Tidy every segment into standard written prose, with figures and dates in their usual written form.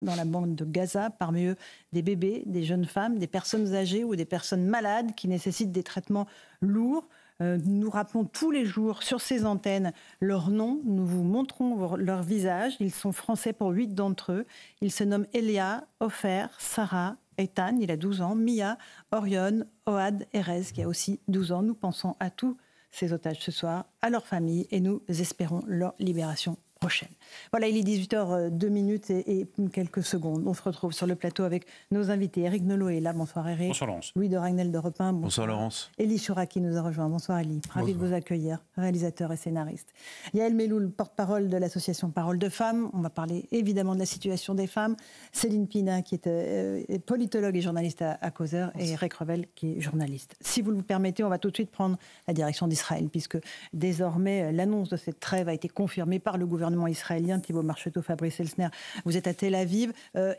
dans la bande de Gaza, parmi eux des bébés, des jeunes femmes, des personnes âgées ou des personnes malades qui nécessitent des traitements lourds. Nous rappelons tous les jours sur ces antennes leurs noms, nous vous montrons leurs visages. Ils sont français pour 8 d'entre eux. Ils se nomment Elia, Ofer, Sarah, Ethan, il a 12 ans, Mia, Orion, Ohad, Erez, qui a aussi 12 ans. Nous pensons à tous ces otages ce soir, à leurs familles, et nous espérons leur libération prochaine. Voilà, il est 18h02 et quelques secondes. On se retrouve sur le plateau avec nos invités. Eric Nolot est là. Bonsoir Eric. Bonsoir Laurence. Louis de Ragnel d'Europe 1. Bonsoir Laurence. Elie Choura qui nous a rejoint. Bonsoir Elie. Ravi de vous accueillir, réalisateur et scénariste. Yael Meloul, porte-parole de l'association Parole de Femmes. On va parler évidemment de la situation des femmes. Céline Pina qui est politologue et journaliste à Causeur, et Eric Revel qui est journaliste. Si vous le permettez, on va tout de suite prendre la direction d'Israël, puisque désormais l'annonce de cette trêve a été confirmée par le gouvernement israélien. Thibault Marcheteau, Fabrice Elsner, vous êtes à Tel Aviv.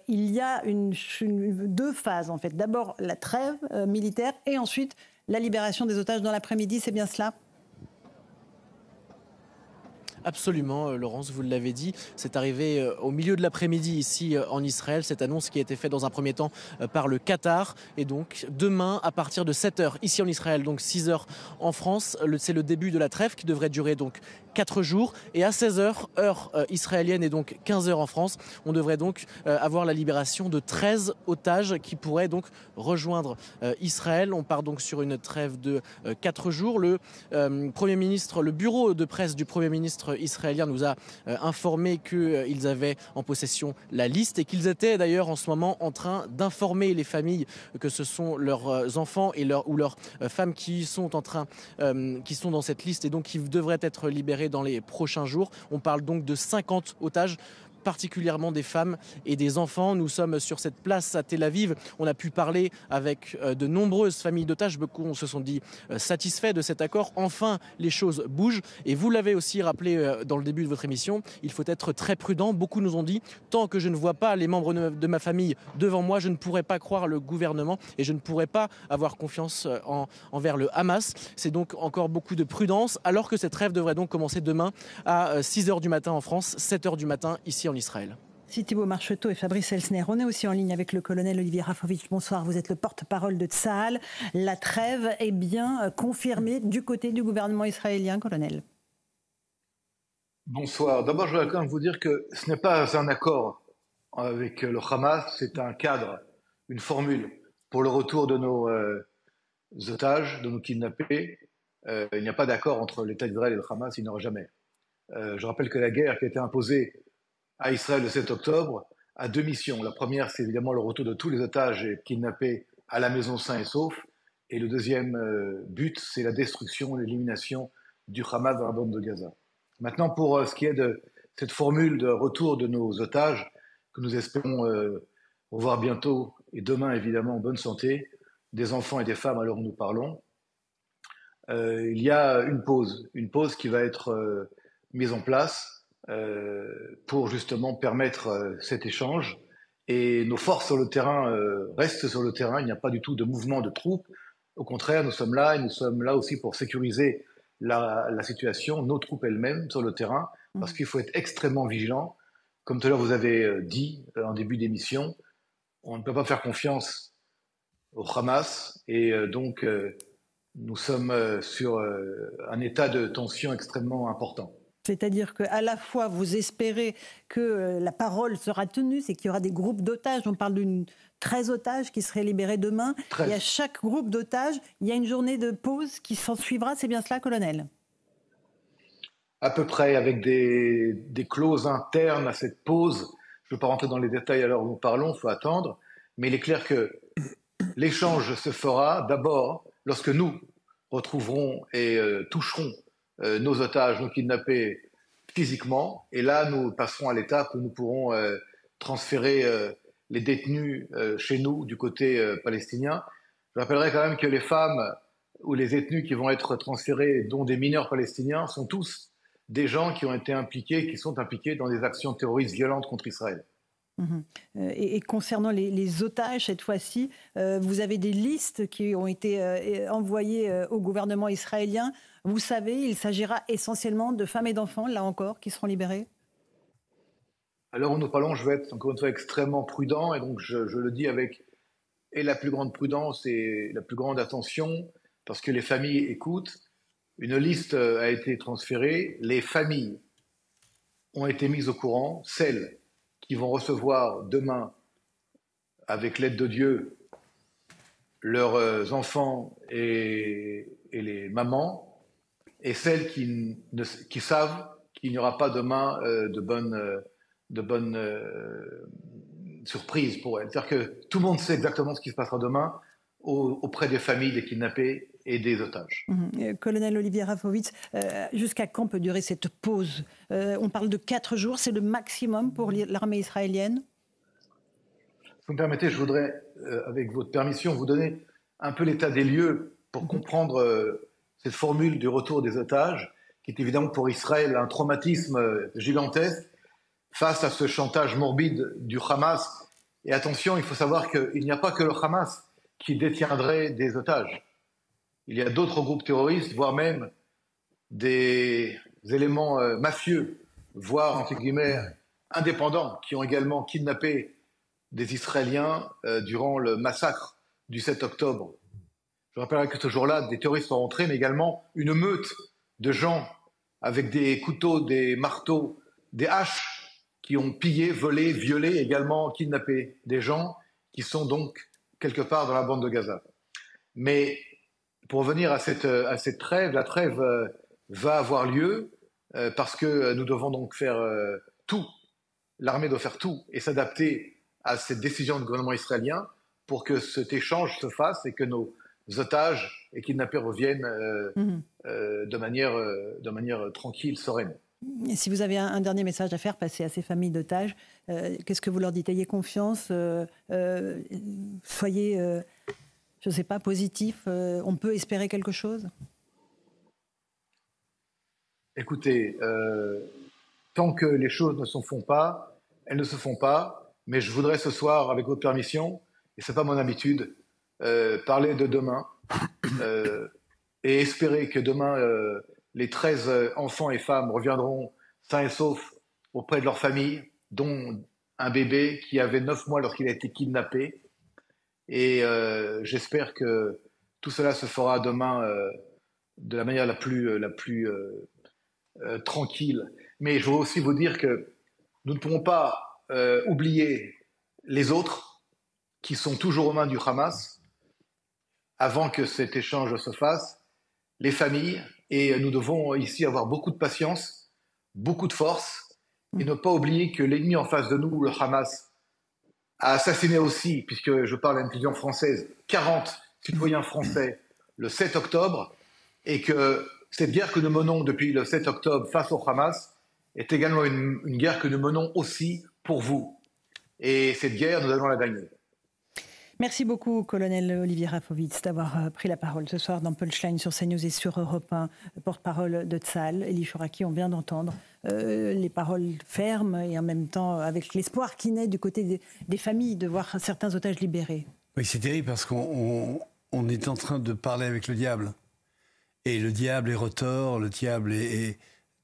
Il y a deux phases en fait. D'abord la trêve militaire et ensuite la libération des otages dans l'après-midi, c'est bien cela ? Absolument, Laurence, vous l'avez dit, c'est arrivé au milieu de l'après-midi ici en Israël, cette annonce qui a été faite dans un premier temps par le Qatar. Et donc demain, à partir de 7h ici en Israël, donc 6h en France, c'est le début de la trêve qui devrait durer donc 4 jours. Et à 16h, heure israélienne et donc 15h en France, on devrait donc avoir la libération de 13 otages qui pourraient donc rejoindre Israël. On part donc sur une trêve de 4 jours. Le Premier ministre, le bureau de presse du Premier ministre israélien nous a informé qu'ils avaient en possession la liste et qu'ils étaient d'ailleurs en ce moment en train d'informer les familles que ce sont leurs enfants ou leurs femmes qui sont dans cette liste et donc qui devraient être libérés dans les prochains jours. On parle donc de 50 otages, particulièrement des femmes et des enfants. Nous sommes sur cette place à Tel Aviv. On a pu parler avec de nombreuses familles d'otages. Beaucoup se sont dit satisfaits de cet accord. Enfin, les choses bougent. Et vous l'avez aussi rappelé dans le début de votre émission, il faut être très prudent. Beaucoup nous ont dit, tant que je ne vois pas les membres de ma famille devant moi, je ne pourrai pas croire le gouvernement et je ne pourrai pas avoir confiance envers le Hamas. C'est donc encore beaucoup de prudence, alors que cette trêve devrait donc commencer demain à 6h du matin en France, 7h du matin ici en Israël. Si Thibault Marcheteau et Fabrice Elsner, on est aussi en ligne avec le colonel Olivier Rafovitch. Bonsoir, vous êtes le porte-parole de Tsahal. La trêve est bien confirmée du côté du gouvernement israélien, colonel. Bonsoir. D'abord, je voudrais quand même vous dire que ce n'est pas un accord avec le Hamas, c'est un cadre, une formule pour le retour de nos otages, de nos kidnappés. Il n'y a pas d'accord entre l'État d'Israël et le Hamas, il n'y en aura jamais. Je rappelle que la guerre qui a été imposée à Israël le 7 octobre a deux missions. La première, c'est évidemment le retour de tous les otages et kidnappés à la maison sains et saufs. Et le deuxième but, c'est la destruction, l'élimination du Hamas dans la bande de Gaza. Maintenant, pour ce qui est de cette formule de retour de nos otages, que nous espérons revoir bientôt, et demain évidemment en bonne santé, des enfants et des femmes à l'heure où nous parlons, il y a une pause qui va être mise en place pour justement permettre cet échange. Et nos forces sur le terrain restent sur le terrain. Il n'y a pas du tout de mouvement de troupes. Au contraire, nous sommes là et nous sommes là aussi pour sécuriser la situation, nos troupes elles-mêmes sur le terrain, parce qu'il faut être extrêmement vigilant. Comme tout à l'heure vous avez dit en début d'émission, on ne peut pas faire confiance au Hamas et donc nous sommes sur un état de tension extrêmement important. C'est-à-dire qu'à la fois, vous espérez que la parole sera tenue, c'est qu'il y aura des groupes d'otages. On parle d'une 13 otages qui seraient libérés demain. 13. Et à chaque groupe d'otages, il y a une journée de pause qui s'en suivra. C'est bien cela, colonel ? À peu près, avec des clauses internes à cette pause. Je ne veux pas rentrer dans les détails à l'heure où nous parlons, il faut attendre. Mais il est clair que l'échange se fera d'abord lorsque nous retrouverons et toucherons nos otages, nos kidnappés physiquement, et là nous passerons à l'étape où nous pourrons transférer les détenus chez nous du côté palestinien. Je rappellerai quand même que les femmes ou les détenus qui vont être transférés, dont des mineurs palestiniens, sont tous des gens qui ont été impliqués, qui sont impliqués dans des actions terroristes violentes contre Israël. Et concernant les otages, cette fois-ci, vous avez des listes qui ont été envoyées au gouvernement israélien. Vous savez, il s'agira essentiellement de femmes et d'enfants, là encore, qui seront libérés ? À l'heure où nous parlons, je vais être encore une fois extrêmement prudent, et donc je le dis avec et la plus grande prudence et la plus grande attention, parce que les familles écoutent. Une liste a été transférée, les familles ont été mises au courant, celles qui vont recevoir demain, avec l'aide de Dieu, leurs enfants et les mamans, et celles qui savent qu'il n'y aura pas demain de bonnes surprises pour elles. C'est-à-dire que tout le monde sait exactement ce qui se passera demain auprès des familles des kidnappés et des otages. Colonel Olivier Rafovitz, jusqu'à quand peut durer cette pause? On parle de 4 jours, c'est le maximum pour l'armée israélienne? Si vous me permettez, je voudrais, avec votre permission, vous donner un peu l'état des lieux pour comprendre cette formule du retour des otages, qui est évidemment pour Israël un traumatisme gigantesque face à ce chantage morbide du Hamas. Et attention, il faut savoir qu'il n'y a pas que le Hamas qui détiendrait des otages. Il y a d'autres groupes terroristes, voire même des éléments mafieux, voire, entre guillemets, indépendants, qui ont également kidnappé des Israéliens durant le massacre du 7 octobre. Je rappellerai que ce jour-là, des terroristes sont rentrés, mais également une meute de gens avec des couteaux, des marteaux, des haches, qui ont pillé, volé, violé, également kidnappé des gens qui sont donc quelque part dans la bande de Gaza. Mais pour revenir à cette trêve, la trêve va avoir lieu parce que nous devons donc faire tout. L'armée doit faire tout et s'adapter à cette décision du gouvernement israélien pour que cet échange se fasse et que nos otages et kidnappés reviennent de manière tranquille, sereine. Et si vous avez un dernier message à faire passer à ces familles d'otages, qu'est-ce que vous leur dites? Ayez confiance, soyez, je ne sais pas, positif. On peut espérer quelque chose? Écoutez, tant que les choses ne se font pas, elles ne se font pas. Mais je voudrais ce soir, avec votre permission, et ce n'est pas mon habitude, parler de demain et espérer que demain, les 13 enfants et femmes reviendront sains et saufs auprès de leur famille, dont un bébé qui avait 9 mois lorsqu'il a été kidnappé. Et j'espère que tout cela se fera demain de la manière la plus tranquille. Mais je veux aussi vous dire que nous ne pourrons pas oublier les autres qui sont toujours aux mains du Hamas avant que cet échange se fasse, les familles, et nous devons ici avoir beaucoup de patience, beaucoup de force, et ne pas oublier que l'ennemi en face de nous, le Hamas, a assassiné aussi, puisque je parle à une télévision française, 40 citoyens français le 7 octobre, et que cette guerre que nous menons depuis le 7 octobre face au Hamas est également une guerre que nous menons aussi pour vous. Et cette guerre, nous allons la gagner. Merci beaucoup, colonel Olivier Rafovitz, d'avoir pris la parole ce soir dans Punchline sur CNews et sur Europe 1, porte-parole de Tsahal. Elie Chouraki, on vient d'entendre les paroles fermes et en même temps avec l'espoir qui naît du côté des familles de voir certains otages libérés. Oui, c'est terrible parce qu'on est en train de parler avec le diable. Et le diable est retors, le diable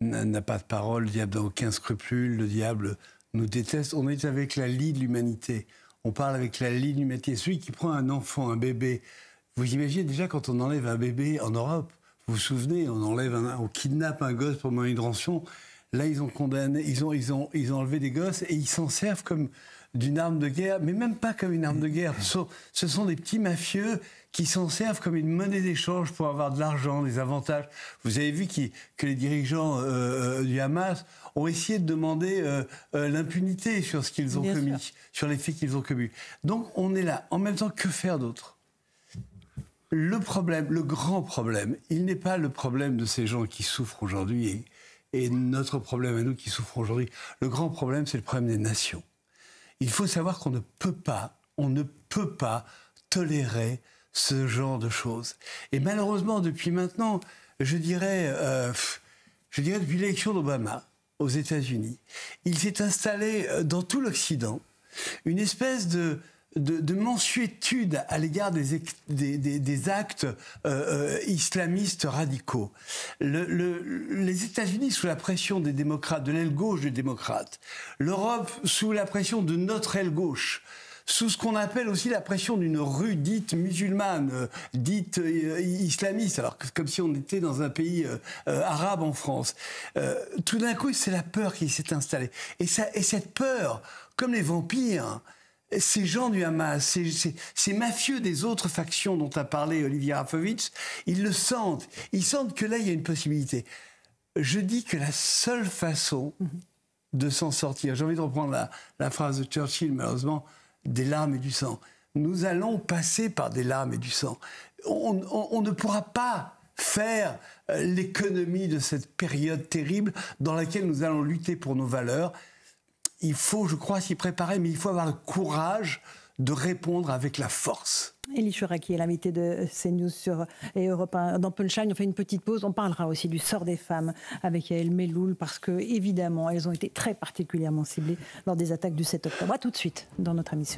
n'a pas de parole, le diable n'a aucun scrupule, le diable nous déteste. On est avec la lie de l'humanité. On parle avec la lie de l'humanité. Celui qui prend un enfant, un bébé, vous imaginez déjà quand on enlève un bébé en Europe, vous vous souvenez, on kidnappe un gosse pour demander une rançon. Là, ils ont condamné, ils ont enlevé des gosses et ils s'en servent comme d'une arme de guerre, mais même pas comme une arme de guerre. Ce sont des petits mafieux qui s'en servent comme une monnaie d'échange pour avoir de l'argent, des avantages. Vous avez vu que les dirigeants du Hamas ont essayé de demander l'impunité sur ce qu'ils ont commis, sur les faits qu'ils ont commis. Donc on est là. En même temps, que faire d'autre? Le problème, le grand problème, il n'est pas le problème de ces gens qui souffrent aujourd'hui et notre problème à nous qui souffrons aujourd'hui. Le grand problème, c'est le problème des nations. Il faut savoir qu'on ne peut pas tolérer ce genre de choses. Et malheureusement, depuis maintenant, je dirais depuis l'élection d'Obama aux États-Unis, il s'est installé dans tout l'Occident une espèce de mansuétude à l'égard des actes islamistes radicaux. Les États-Unis sous la pression des démocrates, de l'aile gauche des démocrates, l'Europe sous la pression de notre aile gauche, sous ce qu'on appelle aussi la pression d'une rue dite musulmane, dite islamiste, alors que comme si on était dans un pays arabe en France. Tout d'un coup, c'est la peur qui s'est installée. Et cette peur, comme les vampires, ces gens du Hamas, ces mafieux des autres factions dont a parlé Olivier Rafovitch, ils le sentent. Ils sentent que là, il y a une possibilité. Je dis que la seule façon de s'en sortir, j'ai envie de reprendre la phrase de Churchill, malheureusement, des larmes et du sang. Nous allons passer par des larmes et du sang. On ne pourra pas faire l'économie de cette période terrible dans laquelle nous allons lutter pour nos valeurs. Il faut, je crois, s'y préparer, mais il faut avoir le courage de répondre avec la force. Élie Chouraqui est l'invité de CNews et Europe 1 dans Punchline. On fait une petite pause. On parlera aussi du sort des femmes avec Yael Melloul parce que, évidemment, elles ont été très particulièrement ciblées lors des attaques du 7 octobre. À tout de suite dans notre émission.